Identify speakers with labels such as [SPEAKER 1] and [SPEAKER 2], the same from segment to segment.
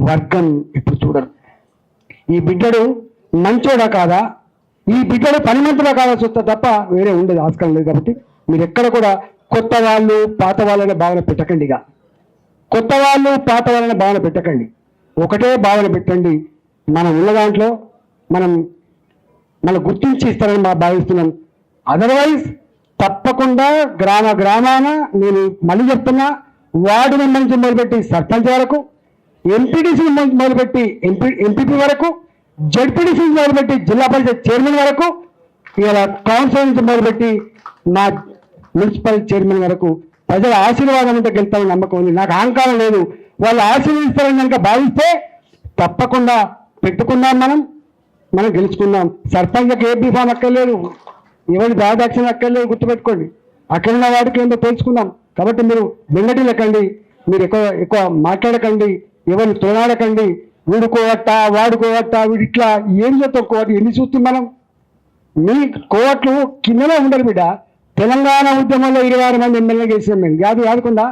[SPEAKER 1] వర్గం ఇప్పుడు చూడరు. ఈ బిడ్డడు మంచోడా కాదా, ఈ బిడ్డడు పనిమంతుడా కాదా చూస్తా తప్ప వేరే ఉండేది ఆస్కారం లేదు. కాబట్టి మీరు ఎక్కడ కూడా కొత్త వాళ్ళు పాత వాళ్ళనే భావన పెట్టకండి. ఇక కొత్త వాళ్ళు పాత వాళ్ళనే భావన పెట్టకండి. ఒకటే భావన పెట్టండి. మనం ఉన్న దాంట్లో మనం గుర్తించి ఇస్తారని మా భావిస్తున్నాం. అదర్వైజ్ తప్పకుండా గ్రామాన నేను మళ్ళీ చెప్తున్నా, వార్డు మెంబర్ నుంచి మొదలుపెట్టి సర్పంచ్ వరకు, ఎంపీటీసీ మొదలుపెట్టి ఎంపీపీ వరకు, జడ్పీటీసీ మొదలుపెట్టి జిల్లా పరిషత్ చైర్మన్ వరకు, ఇలా కౌన్సిల్ నుంచి మొదలుపెట్టి మా మున్సిపల్ చైర్మన్ వరకు ప్రజల ఆశీర్వాదం ఉంటే గెలుస్తామని నమ్మకం ఉంది. నాకు అహంకారం లేదు. వాళ్ళు ఆశీర్వదిస్తారని కనుక భావిస్తే తప్పకుండా పెట్టుకుందాం, మనం గెలుచుకుందాం. సర్పంచ్కి ఏ బీఫామ్ అక్కర్లేదు, ఎవరి దాదాక్షణ అక్కర్లేదు, గుర్తుపెట్టుకోండి. అక్కడున్న వాడికి ఏంటో తెలుసుకుందాం. కాబట్టి మీరు వెంగటి లెక్కండి, మీరు ఎక్కువ మాట్లాడకండి, ఎవరిని తోనాడకండి. వీడుకోవట్ట వాడుకోవట్ట వీడు ఇట్లా ఏం చేస్తాం కోవట్లు ఎన్ని చూస్తాం మనం. మీ కోవట్లు కిందనే ఉండరు బిడ్డ. తెలంగాణ ఉద్యమంలో 26 మంది ఎమ్మెల్యే గెలిచినాం. మేము యాదుకుందా?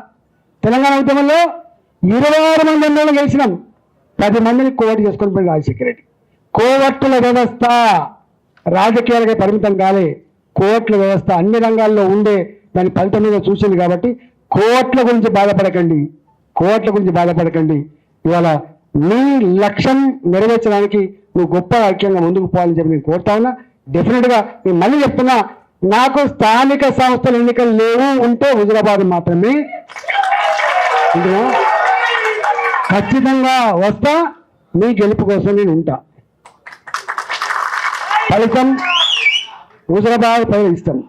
[SPEAKER 1] తెలంగాణ ఉద్యమంలో 26 మంది ఎమ్మెల్యే గెలిచినాం. 10 మందిని కోవట్లు చేసుకొని పోయి రాజశేఖర రెడ్డి. కోవట్ల వ్యవస్థ రాజకీయాలకే పరిమితం కాలే. కోవట్ల వ్యవస్థ అన్ని రంగాల్లో ఉండే దాని ఫలితం మీద చూసింది. కాబట్టి కోవట్ల గురించి బాధపడకండి. ఇవాళ నీ లక్ష్యం నెరవేర్చడానికి నువ్వు గొప్ప ఐక్యంగా ముందుకు పోవాలని చెప్పి నేను కోరుతా ఉన్నా. డెఫినెట్గా నేను మళ్ళీ చెప్తున్నా, నాకు స్థానిక సంస్థల ఎన్నికలు లేవు, ఉంటే హుజురాబాద్ మాత్రమే. ఖచ్చితంగా వస్తా, మీ గెలుపు కోసం నేను ఉంటా. ఫలితం హుజురాబాద్ ప్రజలు ఇస్తాను.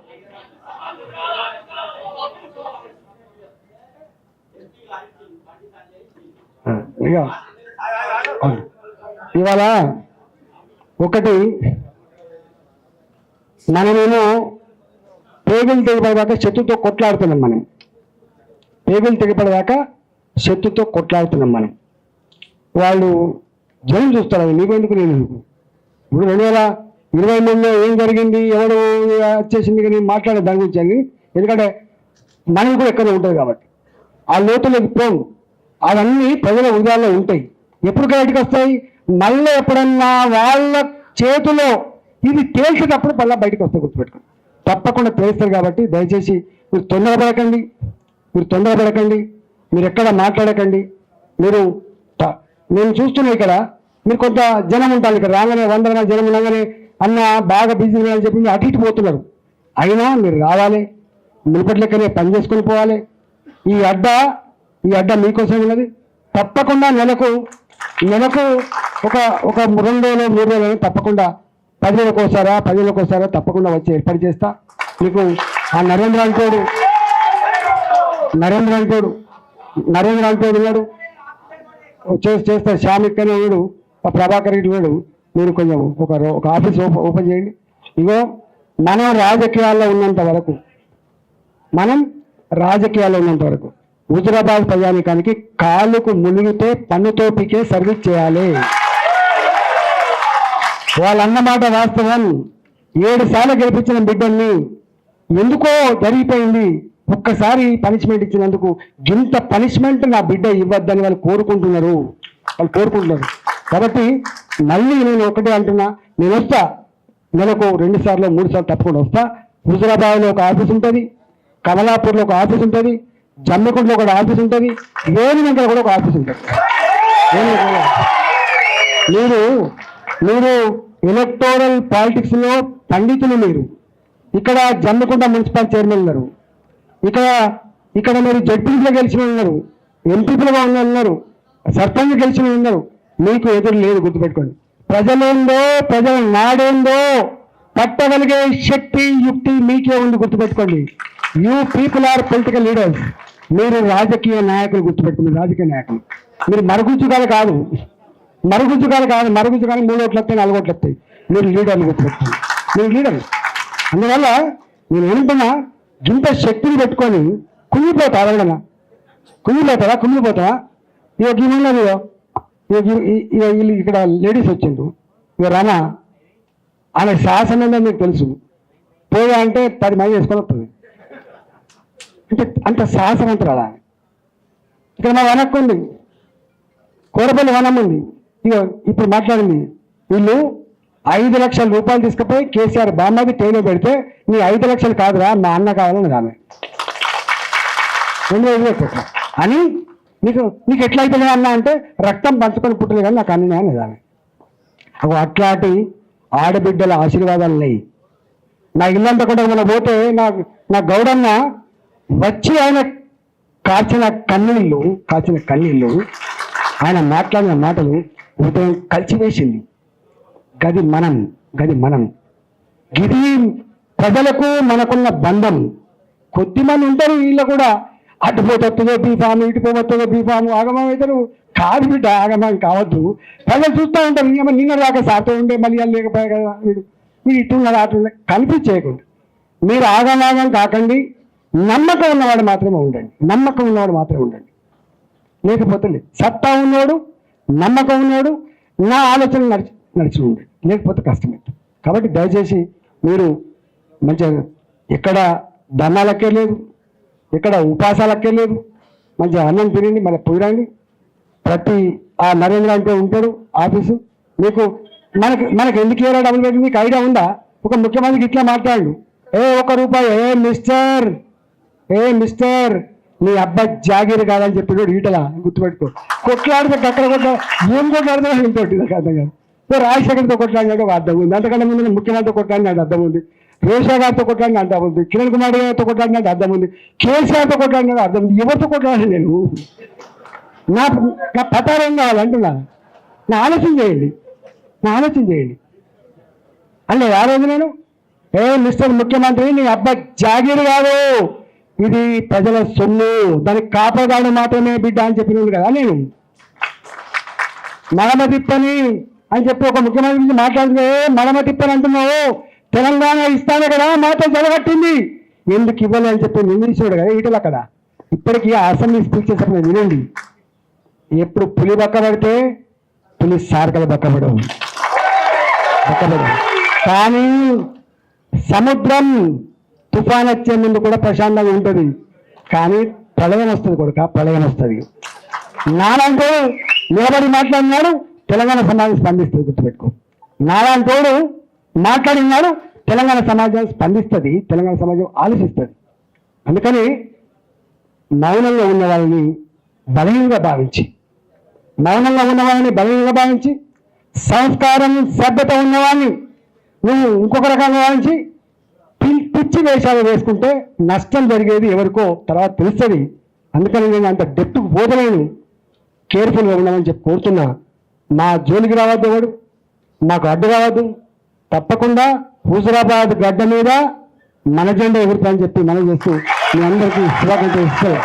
[SPEAKER 1] ఇవాళ ఒకటి మనమేమో పేగులు తెగిపడదాకా శత్రుతో కొట్లాడుతున్నాం. వాళ్ళు జనం చూస్తారు, అది నీకెందుకు నేను ఎందుకు. ఇప్పుడు 2023లో ఏం జరిగింది, ఎవడు వచ్చేసింది కానీ మాట్లాడే దాని గురించి అని. ఎందుకంటే మనకి కూడా ఎక్కడ ఉంటుంది కాబట్టి ఆ లోతులోకి పోను. అవన్నీ ప్రజల ఉదయాల్లో ఉంటాయి. ఎప్పుడు బయటకు వస్తాయి? మళ్ళీ ఎప్పుడన్నా వాళ్ళ చేతిలో ఇది తేల్చేటప్పుడు మళ్ళీ బయటకు వస్తాయి. గుర్తుపెట్టుకోండి, తప్పకుండా తేలుస్తారు. కాబట్టి దయచేసి మీరు తొందరపడకండి, మీరు ఎక్కడ మాట్లాడకండి. నేను చూస్తున్నా ఇక్కడ మీరు కొంత జనం ఉంటారు. ఇక్కడ రాగానే 100 మంది జనం ఉండగానే అన్న బాగా బిజీ అని చెప్పి అటు ఇటు పోతున్నారు. అయినా మీరు రావాలి, మునుపట్లెక్కనే పని చేసుకొని పోవాలి. ఈ అడ్డ మీకోసం ఉన్నది. తప్పకుండా నెలకు ఒక 2 రోజులు 3 రోజులు తప్పకుండా 10 రోజులకోసారా తప్పకుండా వచ్చి ఏర్పాటు చేస్తా. మీకు ఆ నరేంద్ర అంటోడు ఉన్నాడు, చేస్తా. శ్యామిక్కనే ఉన్నాడు, ప్రభాకర్ రెడ్డి ఉన్నాడు. మీరు కొంచెం ఒక ఆఫీస్ ఓపెన్ చేయండి. ఇగో మనం రాజకీయాల్లో ఉన్నంత వరకు హుజురాబాద్ ప్రజానీకానికి కాలుకు మునిగితే పన్నుతో పీకే సర్వీస్ చేయాలి. వాళ్ళన్నమాట వాస్తవం. 7 సార్లు గెలిపించిన బిడ్డల్ని ఎందుకో జరిగిపోయింది. ఒక్కసారి పనిష్మెంట్ ఇచ్చినందుకు ఇంత పనిష్మెంట్ నా బిడ్డ ఇవ్వద్దని వాళ్ళు కోరుకుంటున్నారు. కాబట్టి మళ్ళీ నేను ఒకటే అంటున్నా, నేను వస్తా. నెలకు 2 సార్లు 3 సార్లు తప్పకుండా వస్తా. హుజురాబాద్లో ఒక ఆఫీస్ ఉంటుంది, కమలాపూర్లో ఒక ఆఫీస్ ఉంటుంది, జమ్మికుంటలో ఒక ఆఫీస్ ఉంటుంది, వేణుగంగలో కూడా ఒక ఆఫీస్ ఉంటుంది. మీరు ఎలక్టోరల్ పాలిటిక్స్లో పండితులు. మీరు ఇక్కడ జమ్మికుంట మున్సిపల్ చైర్మన్ ఉన్నారు, ఇక్కడ మీరు జడ్పీలో గెలిచిన ఉన్నారు, ఎంపీలుగా ఉన్నారు, సర్పంచ్ గెలిచిన ఉన్నారు. మీకు ఎదురు లేదు. గుర్తుపెట్టుకోండి, ప్రజలేందో ప్రజల నాడేందో పట్టగలిగే శక్తి యుక్తి మీకే ఉంది. గుర్తుపెట్టుకోండి, you people are political leaders. మీరు రాజకీయ నాయకులు. గుర్తుపెట్టుకోండి, రాజకీయ నాయకులు. మీరు మరుగుజ్జుగాలు కాదు. మరుగుజ్జు కానీ 3 ఓట్లు వస్తాయి, 4 ఓట్లు వస్తాయి. మీరు లీడర్లు. గుర్తుపెట్టుకోండి, మీరు లీడర్లు. అందువల్ల నేను ఏమంటున్నా, ఇంత శక్తిని పెట్టుకొని కుమిలిపోతా. ఎవరైనా కుమిలిపోతా. వీళ్ళు ఇక్కడ లేడీస్ వచ్చిండ్రు. ఇక రమా ఆమె శాసనం ఏందో మీకు తెలుసు. పోయా అంటే 10 మంది వేసుకొని వస్తుంది. అంటే అంత శాసనం అంటారు అలా. ఇక్కడ మా వెనక్కుంది కోరపల్లి వనం ఉంది. ఇక ఇప్పుడు మాట్లాడింది, వీళ్ళు 5 లక్షల రూపాయలు తీసుకుపోయి కేసీఆర్ బామ్మది ట్రైన్ పెడితే నీ 5 లక్షలు కాదురా మా అన్న కావాలని ఆమె 2,500 కోట్లు అని నీకు ఎట్లా అవుతుంది అన్న అంటే రక్తం పంచుకొని పుట్టలేదు కానీ నాకు అన్నీ అనేది ఆమె. అట్లాంటి ఆడబిడ్డల ఆశీర్వాదాలు ఉన్నాయి. నా ఇల్లంతా కూడా మనం పోతే నా గౌడన్న వచ్చి ఆయన కాచిన కన్నీళ్ళు ఆయన మాట్లాడిన మాటలు హృదయం కలిసివేసింది. గది మనం గిది ప్రజలకు మనకున్న బంధం. కొద్దిమంది ఉంటారు వీళ్ళు కూడా అటుపోతుందో బీఫాము ఇటుపోతుందో బీఫాము ఆగమం అవుతారు. కాదు బిడ్డ, ఆగమం కావద్దు. ప్రజలు చూస్తూ ఉంటారు, నిన్న దాకా సాతో ఉండే మళ్ళీ లేకపోయా కదా వీడు ఇట్టున్నారు అట్లా కనిపించేయకుండా మీరు ఆగమాగం కాకండి. నమ్మకం ఉన్నవాడు మాత్రమే ఉండండి. లేకపోతే లేదు. సత్తా ఉన్నవాడు, నమ్మకం ఉన్నవాడు, నా ఆలోచన నడిచి ఉండండి. లేకపోతే కష్టమైంది. కాబట్టి దయచేసి మీరు మంచిగా ఎక్కడ ధర్నాలకే లేదు, ఎక్కడ ఉపాసాలకే లేదు, మంచిగా అన్నం తినండి, మళ్ళీ పోయిరండి. ప్రతి ఆ నరేంద్ర అంటే ఉంటాడు ఆఫీసు. మనకు ఎందుకు ఏరా డబ్బులు పెట్టి మీకు ఐడియా ఉందా? ఒక ముఖ్యమంత్రికి ఇట్లా మాట్లాడు, ₹1 మిస్టర్ నీ అబ్బా జాగీరు కాదని చెప్పాడు ఈటలా, గుర్తుపెట్టుకో. కొట్లాడితే అక్కడ ఏం కొట్లాడితే ఇంకోటి నాకు అర్థం కాదు. రాజశేఖర్తో కొట్లాడినాడు ఒక అర్థం ఉంది, అంతకంటే ముందు ముఖ్యమంత్రితో కొట్లాడినాడు అర్థం ఉంది, రేషా గారితో కొట్లాడిన అర్థం ఉంది, కిరణ్ కుమార్ గారితో కొట్లాడినాడు అర్థం ఉంది, కేసీఆర్తో కొట్లాడినాడు అర్థం ఉంది. ఎవరితో కొట్లాడాను నేను? నా పతారం కావాలంటున్నా. నా ఆలోచన చేయండి. అంటే ఆ రోజు నేను మిస్టర్ ముఖ్యమంత్రి నీ అబ్బా జాగీరు కాదు, ఇది ప్రజల సొమ్ము, దానికి కాపాడాడు మాత్రమే బిడ్డ అని చెప్పినాడు కదా నేను. మడమ తిప్పని అని చెప్పి ఒక ముఖ్యమంత్రి గురించి మాట్లాడితే మడమ తిప్పని అంటున్నావు. తెలంగాణ ఇస్తానే కదా మాతో జరగట్టింది, ఎందుకు ఇవ్వాలి అని చెప్పి నిందించాడు కదా ఈటలు అక్కడ. ఇప్పటికీ ఆ అసెంబ్లీ స్పీచ్ చేసినప్పుడు వినండి, ఎప్పుడు పులి బక్కబడితే పులి సార్కలు బక్కబడవు. కానీ సముద్రం తుఫాన్ వచ్చే ముందు కూడా ప్రశాంతంగా ఉంటుంది, కానీ ప్రళయం వస్తుంది. నాలంటూ నిలబడి మాట్లాడినాడు, తెలంగాణ సమాజం స్పందిస్తుంది. గుర్తుపెట్టుకో, నాలంటోడు మాట్లాడినాడు, తెలంగాణ సమాజం స్పందిస్తుంది, తెలంగాణ సమాజం ఆలోచిస్తుంది. అందుకని మౌనంగా ఉన్న వాళ్ళని బలహీనంగా భావించి సంస్కారం సభ్యత ఉన్నవాడిని నువ్వు ఇంకొక రకంగా భావించి పిచ్చి వేషాలు వేసుకుంటే నష్టం జరిగేది ఎవరికో తర్వాత తెలుస్తుంది. అందుకని నేను అంత డెప్త్కు పోతలేను, కేర్ఫుల్గా ఉన్నామని చెప్పి కోరుతున్నా. మా జోలికి రావద్దు, ఎవడు మాకు అడ్డు రావద్దు. తప్పకుండా హుజురాబాద్ గడ్డ మీద మన జెండా ఎగురుతామని చెప్పి మనం చేస్తూ మీ అందరికీ శుభాకాంక్షలు ఇస్తాను.